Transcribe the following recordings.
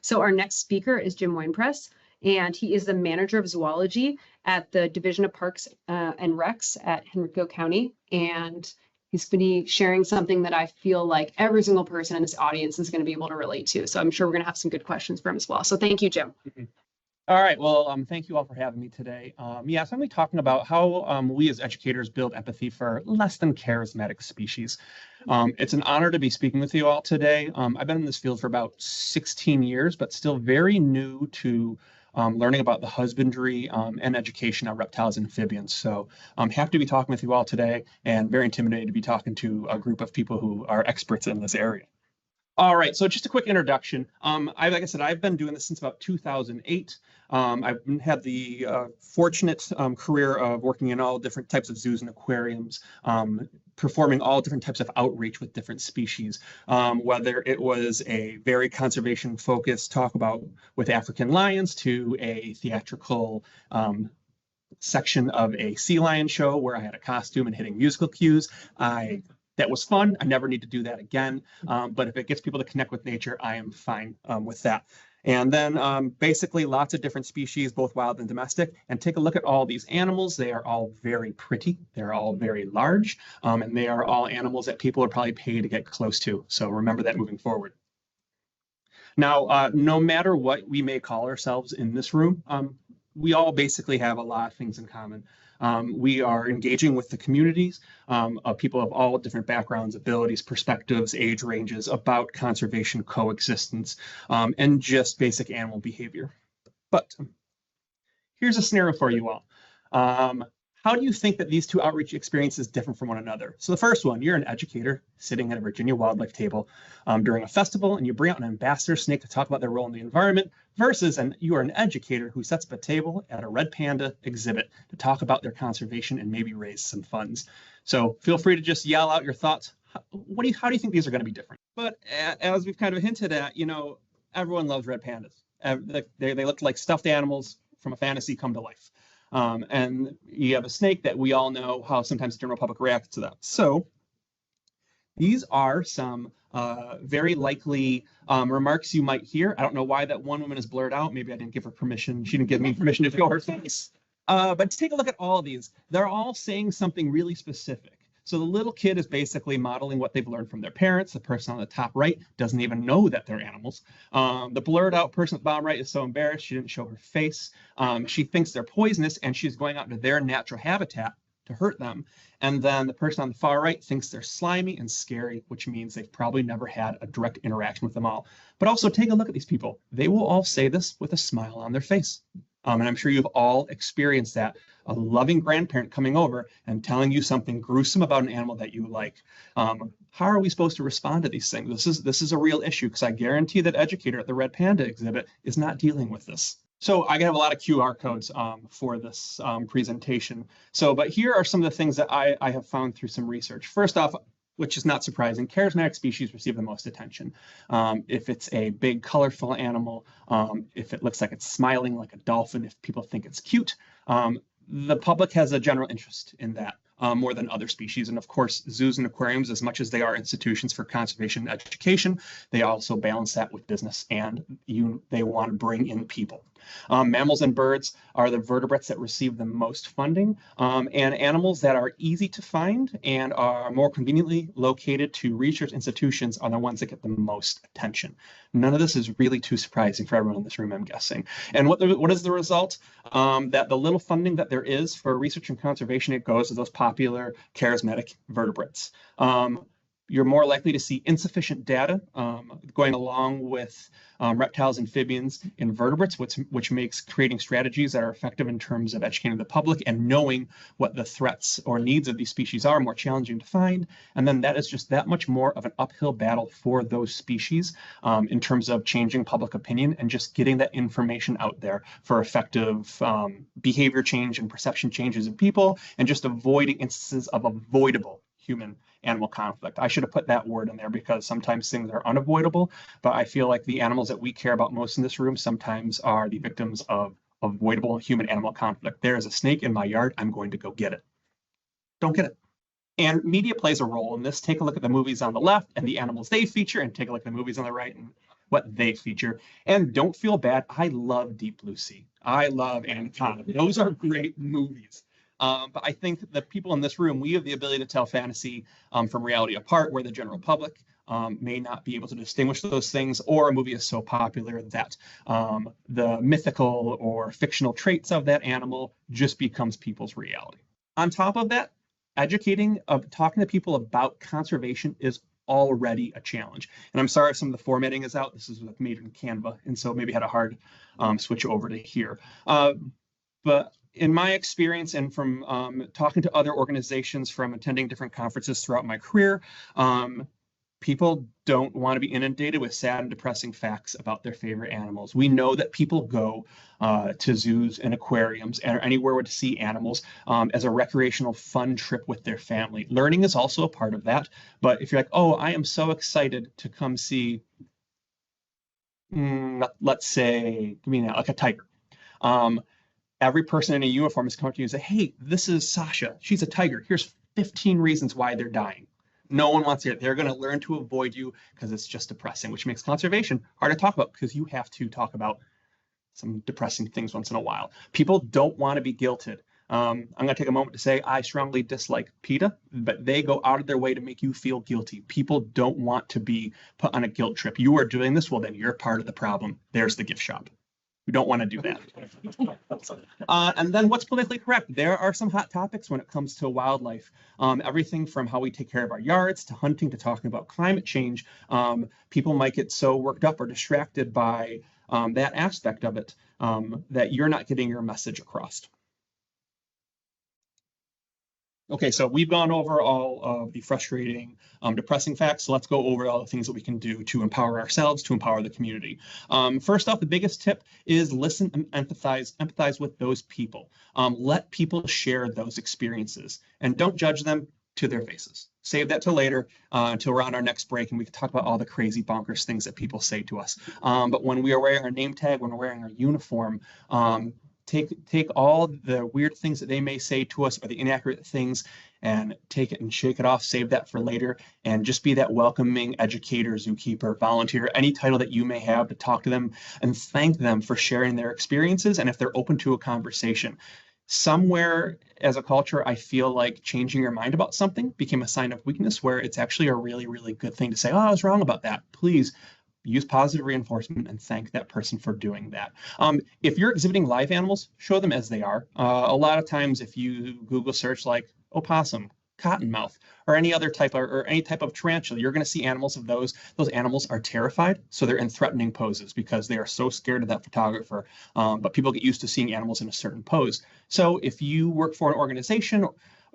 So our next speaker is Jim Weinpress, and he is the manager of zoology at the Division of Parks and Recs at Henrico County. And he's going to be sharing something that I feel like every single person in this audience is going to be able to relate to. So I'm sure we're going to have some good questions for him as well. So thank you, Jim. All right. Well, thank you all for having me today. So I'm going to be talking about how we as educators build empathy for less than charismatic species. It's an honor to be speaking with you all today. I've been in this field for about 16 years, but still very new to learning about the husbandry and education of reptiles and amphibians. So I'm happy to be talking with you all today and very intimidated to be talking to a group of people who are experts in this area. All right, so just a quick introduction. Like I said, I've been doing this since about 2008. I've had the fortunate career of working in all different types of zoos and aquariums, performing all different types of outreach with different species, whether it was a very conservation-focused talk about with African lions to a theatrical section of a sea lion show where I had a costume and hitting musical cues. That was fun. I never need to do that again. But if it gets people to connect with nature, I am fine with that. And then basically lots of different species, both wild and domestic. And take a look at all these animals. They are all very pretty. They're all very large. And they are all animals that people are probably paid to get close to. So remember that moving forward. Now, no matter what we may call ourselves in this room, we all basically have a lot of things in common. We are engaging with the communities of people of all different backgrounds, abilities, perspectives, age ranges about conservation, coexistence, and just basic animal behavior. But here's a scenario for you all. How do you think that these two outreach experiences differ from one another? So the first one, you're an educator sitting at a Virginia wildlife table during a festival, and you bring out an ambassador snake to talk about their role in the environment, versus you are an educator who sets up a table at a red panda exhibit to talk about their conservation and maybe raise some funds. So feel free to just yell out your thoughts. How do you think these are going to be different? But as we've kind of hinted at, everyone loves red pandas. They look like stuffed animals from a fantasy come to life. And you have a snake that we all know how sometimes the general public reacts to that. So these are some very likely remarks you might hear. I don't know why that one woman is blurred out. Maybe I didn't give her permission. She didn't give me permission to show her face. But take a look at all of these. They're all saying something really specific. So the little kid is basically modeling what they've learned from their parents. The person on the top right doesn't even know that they're animals. The blurred out person at the bottom right is so embarrassed she didn't show her face. She thinks they're poisonous and she's going out into their natural habitat to hurt them. And then the person on the far right thinks they're slimy and scary, which means they've probably never had a direct interaction with them all. But also take a look at these people. They will all say this with a smile on their face. And I'm sure you've all experienced that. A loving grandparent coming over and telling you something gruesome about an animal that you like. How are we supposed to respond to these things? This is a real issue, because I guarantee that educator at the Red Panda exhibit is not dealing with this. So I have a lot of QR codes for this presentation. But here are some of the things that I have found through some research. First off, which is not surprising, charismatic species receive the most attention. If it's a big, colorful animal, if it looks like it's smiling like a dolphin, if people think it's cute, the public has a general interest in that more than other species. And of course, zoos and aquariums, as much as they are institutions for conservation and education, they also balance that with business, and they want to bring in people. Mammals and birds are the vertebrates that receive the most funding, and animals that are easy to find and are more conveniently located to research institutions are the ones that get the most attention. None of this is really too surprising for everyone in this room, I'm guessing. And what is the result? That the little funding that there is for research and conservation, it goes to those popular charismatic vertebrates. You're more likely to see insufficient data going along with reptiles, amphibians, invertebrates, which makes creating strategies that are effective in terms of educating the public and knowing what the threats or needs of these species are more challenging to find. And then that is just that much more of an uphill battle for those species in terms of changing public opinion and just getting that information out there for effective behavior change and perception changes in people, and just avoiding instances of avoidable human-animal conflict. I should have put that word in there because sometimes things are unavoidable, but I feel like the animals that we care about most in this room sometimes are the victims of avoidable human-animal conflict. There is a snake in my yard, I'm going to go get it. Don't get it. And media plays a role in this. Take a look at the movies on the left and the animals they feature, and take a look at the movies on the right and what they feature. And don't feel bad. I love Deep Blue Sea. I love Anaconda. Those are great movies. But I think the people in this room, we have the ability to tell fantasy from reality apart, where the general public may not be able to distinguish those things, or a movie is so popular that the mythical or fictional traits of that animal just becomes people's reality. On top of that, educating, talking to people about conservation is already a challenge. And I'm sorry if some of the formatting is out. This is made in Canva, and so maybe had a hard switch over to here. But in my experience and from talking to other organizations, from attending different conferences throughout my career, people don't want to be inundated with sad and depressing facts about their favorite animals. We know that people go to zoos and aquariums and anywhere to see animals as a recreational fun trip with their family. Learning is also a part of that. But if you're like, oh, I am so excited to come see, let's say, like a tiger. Every person in a uniform is coming to you and say, hey, this is Sasha. She's a tiger. Here's 15 reasons why they're dying. No one wants to hear it. They're going to learn to avoid you because it's just depressing, which makes conservation hard to talk about because you have to talk about some depressing things once in a while. People don't want to be guilted. I'm going to take a moment to say I strongly dislike PETA, but they go out of their way to make you feel guilty. People don't want to be put on a guilt trip. You are doing this, well, then you're part of the problem. There's the gift shop. We don't want to do that. And then what's politically correct? There are some hot topics when it comes to wildlife. Everything from how we take care of our yards to hunting to talking about climate change. People might get so worked up or distracted by that aspect of it that you're not getting your message across. Okay, so we've gone over all of the frustrating, depressing facts. So let's go over all the things that we can do to empower ourselves, to empower the community. First off, the biggest tip is listen and empathize with those people. Let people share those experiences and don't judge them to their faces. Save that till later, until we're on our next break, and we can talk about all the crazy bonkers things that people say to us. But when we are wearing our name tag, when we're wearing our uniform, take all the weird things that they may say to us or the inaccurate things and take it and shake it off, save that for later, and just be that welcoming educator, zookeeper, volunteer, any title that you may have, to talk to them and thank them for sharing their experiences and if they're open to a conversation. Somewhere as a culture, I feel like changing your mind about something became a sign of weakness, where it's actually a really, really good thing to say, oh, I was wrong about that. Please use positive reinforcement and thank that person for doing that. If you're exhibiting live animals, show them as they are. A lot of times, if you Google search like opossum, cottonmouth, or any other type or any type of tarantula, you're going to see animals of those. Those animals are terrified, so they're in threatening poses because they are so scared of that photographer. But people get used to seeing animals in a certain pose. So if you work for an organization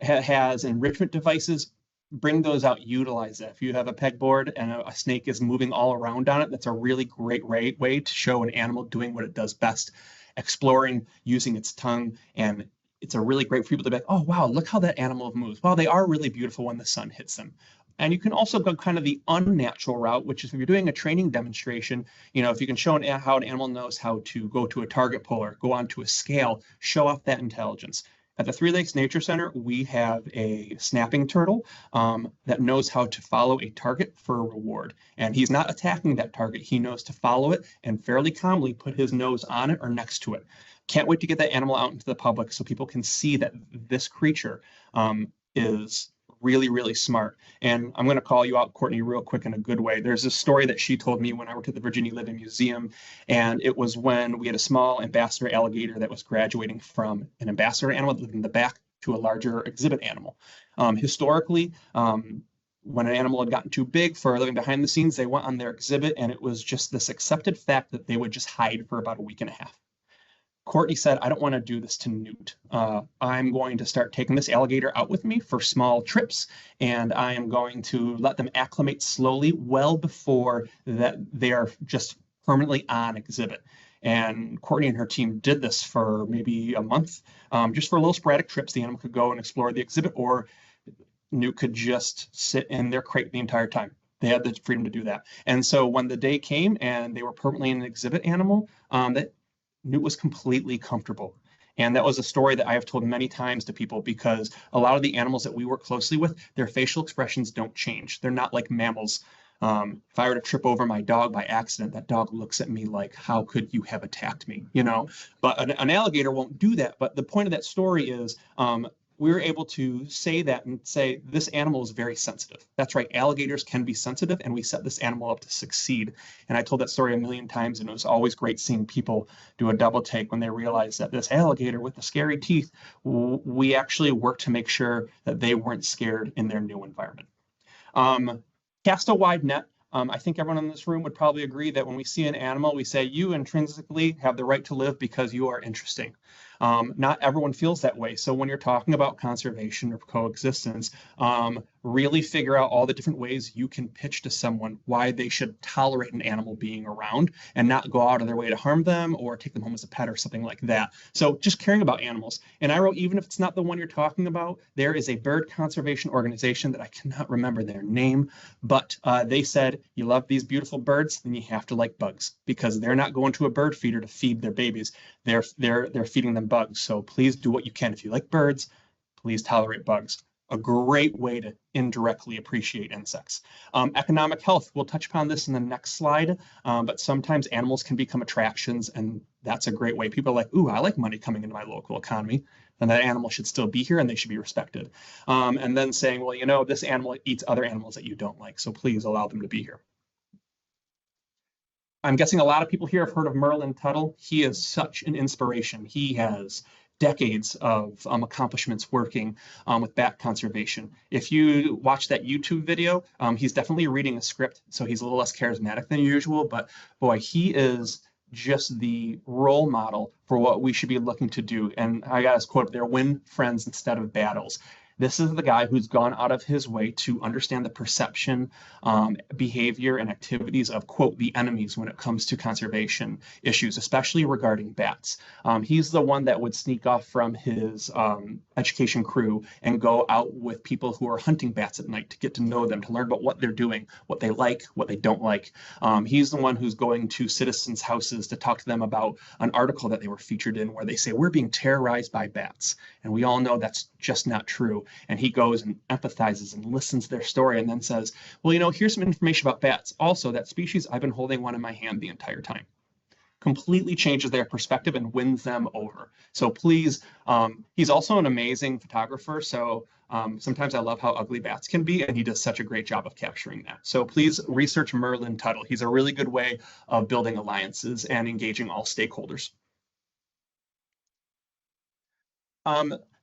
has enrichment devices, bring those out, utilize it. If you have a pegboard and a snake is moving all around on it, that's a really great way to show an animal doing what it does best, exploring, using its tongue. And it's a really great for people to be like, oh, wow, look how that animal moves. Wow, they are really beautiful when the sun hits them. And you can also go kind of the unnatural route, which is if you're doing a training demonstration, if you can show how an animal knows how to go to a target puller, go onto a scale, show off that intelligence. At the Three Lakes Nature Center, we have a snapping turtle that knows how to follow a target for a reward. And he's not attacking that target. He knows to follow it and fairly calmly put his nose on it or next to it. Can't wait to get that animal out into the public so people can see that this creature is really, really smart. And I'm going to call you out, Courtney, real quick in a good way. There's a story that she told me when I worked at the Virginia Living Museum, and it was when we had a small ambassador alligator that was graduating from an ambassador animal that lived in the back to a larger exhibit animal. Historically, when an animal had gotten too big for living behind the scenes, they went on their exhibit, and it was just this accepted fact that they would just hide for about a week and a half. Courtney said, I don't want to do this to Newt. I'm going to start taking this alligator out with me for small trips, and I am going to let them acclimate slowly well before that they are just permanently on exhibit. And Courtney and her team did this for maybe a month, just for little sporadic trips. The animal could go and explore the exhibit, or Newt could just sit in their crate the entire time. They had the freedom to do that. And so when the day came and they were permanently an exhibit animal, that Newt was completely comfortable. And that was a story that I have told many times to people, because a lot of the animals that we work closely with, their facial expressions don't change. They're not like mammals. If I were to trip over my dog by accident, that dog looks at me like, how could you have attacked me? You know, but an alligator won't do that. But the point of that story is we were able to say that and say this animal is very sensitive. That's right, alligators can be sensitive, and we set this animal up to succeed. And I told that story a million times, and it was always great seeing people do a double take when they realized that this alligator with the scary teeth, we actually worked to make sure that they weren't scared in their new environment. Cast a wide net. I think everyone in this room would probably agree that when we see an animal, we say, you intrinsically have the right to live because you are interesting. Not everyone feels that way. So when you're talking about conservation or coexistence, really figure out all the different ways you can pitch to someone why they should tolerate an animal being around and not go out of their way to harm them or take them home as a pet or something like that. So just caring about animals. And I wrote, even if it's not the one you're talking about, there is a bird conservation organization that I cannot remember their name, but they said, you love these beautiful birds, then you have to like bugs, because they're not going to a bird feeder to feed their babies. They're feeding them bugs. So please do what you can. If you like birds, please tolerate bugs. A great way to indirectly appreciate insects. Economic health, we'll touch upon this in the next slide, but sometimes animals can become attractions, and that's a great way. People are like, ooh, I like money coming into my local economy, and that animal should still be here and they should be respected. And then saying, well, you know, this animal eats other animals that you don't like, so please allow them to be here. I'm guessing a lot of people here have heard of Merlin Tuttle. He is such an inspiration. He has decades of accomplishments working with bat conservation. If you watch that YouTube video, he's definitely reading a script, so he's a little less charismatic than usual, but boy, he is just the role model for what we should be looking to do. And I got his quote there, win friends instead of battles. This is the guy who's gone out of his way to understand the perception, behavior, and activities of, quote, the enemies when it comes to conservation issues, especially regarding bats. He's the one that would sneak off from his education crew and go out with people who are hunting bats at night to get to know them, to learn about what they're doing, what they like, what they don't like. He's the one who's going to citizens' houses to talk to them about an article that they were featured in where they say, we're being terrorized by bats. And we all know that's just not true. And he goes and empathizes and listens to their story and then says, well, you know, here's some information about bats. Also, that species, I've been holding one in my hand the entire time. Completely changes their perspective and wins them over. So please, he's also an amazing photographer. So sometimes I love how ugly bats can be, and he does such a great job of capturing that. So please research Merlin Tuttle. He's a really good way of building alliances and engaging all stakeholders.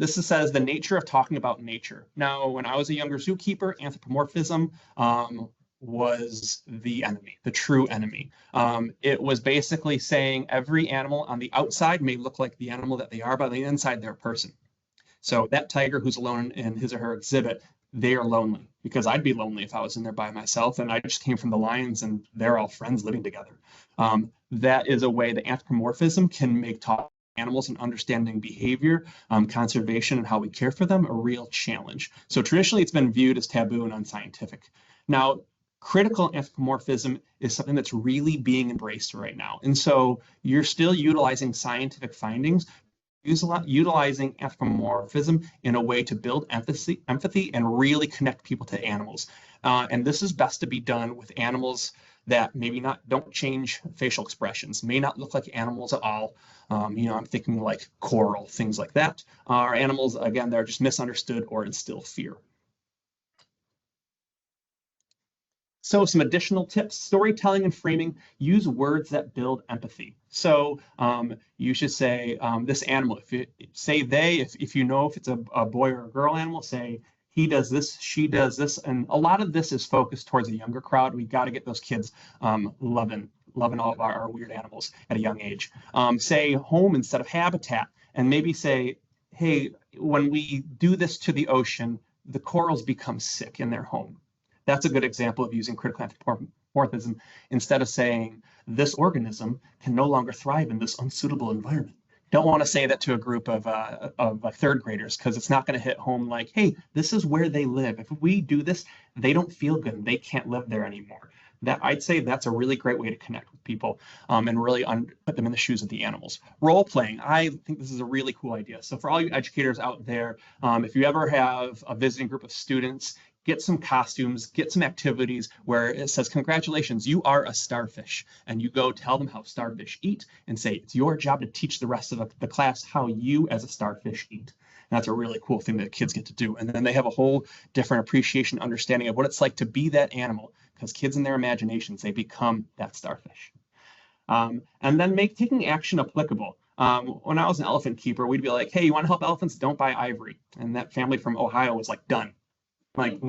This says the nature of talking about nature. Now, when I was a younger zookeeper, anthropomorphism was the enemy, the true enemy. It was basically saying every animal on the outside may look like the animal that they are, but on the inside, they're a person. So that tiger who's alone in his or her exhibit, they are lonely, because I'd be lonely if I was in there by myself, and I just came from the lions and they're all friends living together. That is a way that anthropomorphism can make talk animals and understanding behavior, conservation, and how we care for them a real challenge. So traditionally, it's been viewed as taboo and unscientific. Now, critical anthropomorphism is something that's really being embraced right now. And so you're still utilizing scientific findings, utilizing anthropomorphism in a way to build empathy and really connect people to animals. And this is best to be done with animals that maybe don't change facial expressions, may not look like animals at all. I'm thinking like coral, things like that, are animals, again, that are just misunderstood or instill fear. So some additional tips: storytelling and framing, use words that build empathy. So you should say this animal, if you know if it's a boy or a girl animal, say he does this, she does this. And a lot of this is focused towards a younger crowd. We've got to get those kids loving all of our weird animals at a young age. Say home instead of habitat, and maybe say, hey, when we do this to the ocean, the corals become sick in their home. That's a good example of using critical anthropomorphism instead of saying this organism can no longer thrive in this unsuitable environment. Don't want to say that to a group of third graders, because it's not going to hit home like, hey, this is where they live. If we do this, they don't feel good and they can't live there anymore. I'd say that's a really great way to connect with people and really put them in the shoes of the animals. Role playing, I think this is a really cool idea. So for all you educators out there, if you ever have a visiting group of students, get some costumes, get some activities where it says, congratulations, you are a starfish. And you go tell them how starfish eat and say, it's your job to teach the rest of the class how you as a starfish eat. And that's a really cool thing that kids get to do. And then they have a whole different appreciation, understanding of what it's like to be that animal, because kids in their imaginations, they become that starfish. And then taking action applicable. When I was an elephant keeper, we'd be like, hey, you want to help elephants? Don't buy ivory. And that family from Ohio was like, done. Like,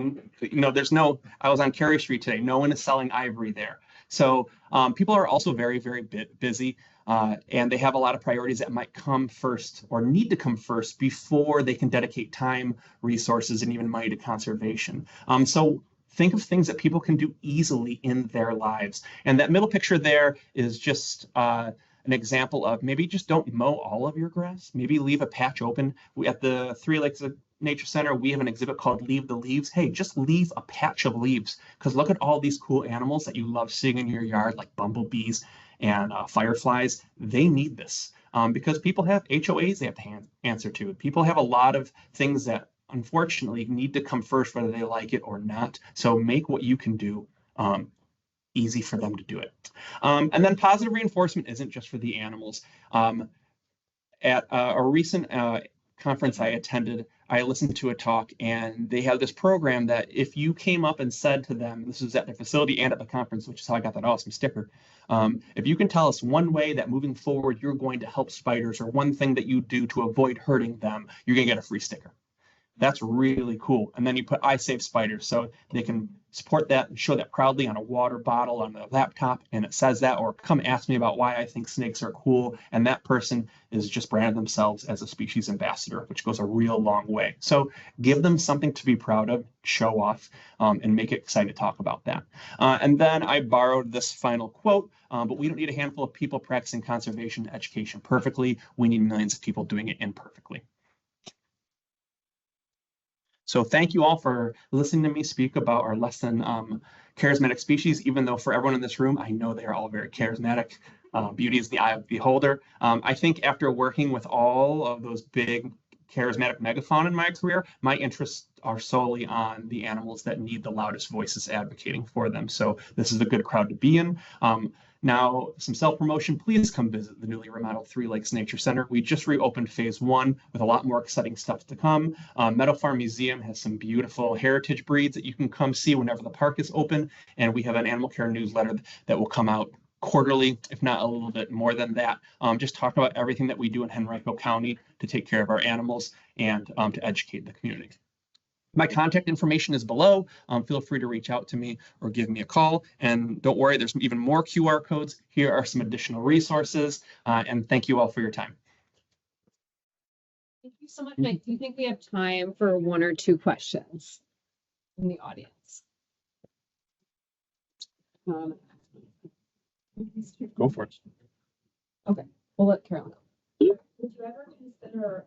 there's no, I was on Cary Street today. No one is selling ivory there. So people are also very, very busy, and they have a lot of priorities that might come first or need to come first before they can dedicate time, resources, and even money to conservation. So think of things that people can do easily in their lives. And that middle picture there is just an example of maybe just don't mow all of your grass. Maybe leave a patch open. At the Three Lakes Nature Center, we have an exhibit called Leave the Leaves. Hey, just leave a patch of leaves, because look at all these cool animals that you love seeing in your yard, like bumblebees and fireflies. They need this because people have HOAs they have to answer to. People have a lot of things that unfortunately need to come first, whether they like it or not. So make what you can do easy for them to do it. And then positive reinforcement isn't just for the animals. At a recent conference I attended, I listened to a talk, and they had this program that if you came up and said to them, this was at the facility and at the conference, which is how I got that awesome sticker, if you can tell us one way that moving forward you're going to help spiders, or one thing that you do to avoid hurting them, you're going to get a free sticker. That's really cool. And then you put I Save Spiders, so they can support that and show that proudly on a water bottle, on the laptop, and it says that, or come ask me about why I think snakes are cool. And that person is just branded themselves as a species ambassador, which goes a real long way. So give them something to be proud of, show off, and make it exciting to talk about that. And then I borrowed this final quote, but we don't need a handful of people practicing conservation education perfectly. We need millions of people doing it imperfectly. So thank you all for listening to me speak about our less than charismatic species, even though for everyone in this room, I know they are all very charismatic. Beauty is the eye of the beholder. I think after working with all of those big charismatic megafauna in my career, my interests are solely on the animals that need the loudest voices advocating for them. So this is a good crowd to be in. Now, some self-promotion, please come visit the newly remodeled Three Lakes Nature Center. We just reopened phase 1 with a lot more exciting stuff to come. Meadow Farm Museum has some beautiful heritage breeds that you can come see whenever the park is open. And we have an animal care newsletter that will come out quarterly, if not a little bit more than that. Just talk about everything that we do in Henrico County to take care of our animals and to educate the community. My contact information is below. Feel free to reach out to me or give me a call. And don't worry, there's even more QR codes. Here are some additional resources. And thank you all for your time. Thank you so much, Mike. Do you think we have time for 1 or 2 questions from the audience? Go for it. Okay, we'll let Carolyn go. Would you ever consider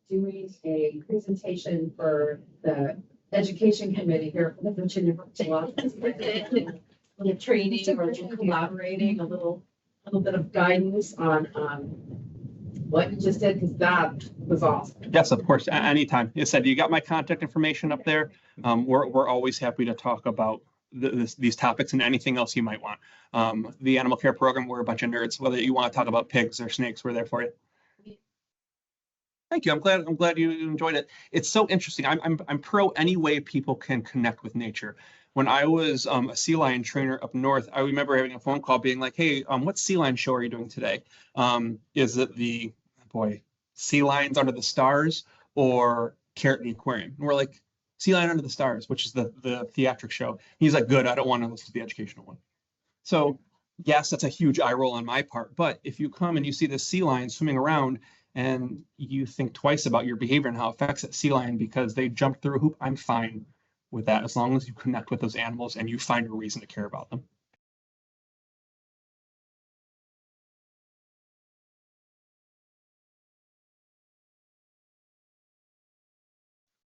doing a presentation for the education committee here for the Virginia Virtual Office? Little training or collaborating, a little bit of guidance on what you just did, because that was awesome. Yes, of course, anytime. You said you got my contact information up there. We're always happy to talk about these topics and anything else you might want. The animal care program, we're a bunch of nerds. Whether you want to talk about pigs or snakes, we're there for you. Thank you. I'm glad you enjoyed it. It's so interesting. I'm pro any way people can connect with nature. When I was a sea lion trainer up north, I remember having a phone call being like, "Hey, what sea lion show are you doing today? Is it the Sea Lions Under the Stars or Carrot in the Aquarium?" And we're like, "Sea Lion Under the Stars," which is the theatric show. He's like, "Good. I don't want to listen to the educational one." So yes, that's a huge eye roll on my part. But if you come and you see this sea lion swimming around, and you think twice about your behavior and how it affects that sea lion because they jumped through a hoop, I'm fine with that as long as you connect with those animals and you find a reason to care about them.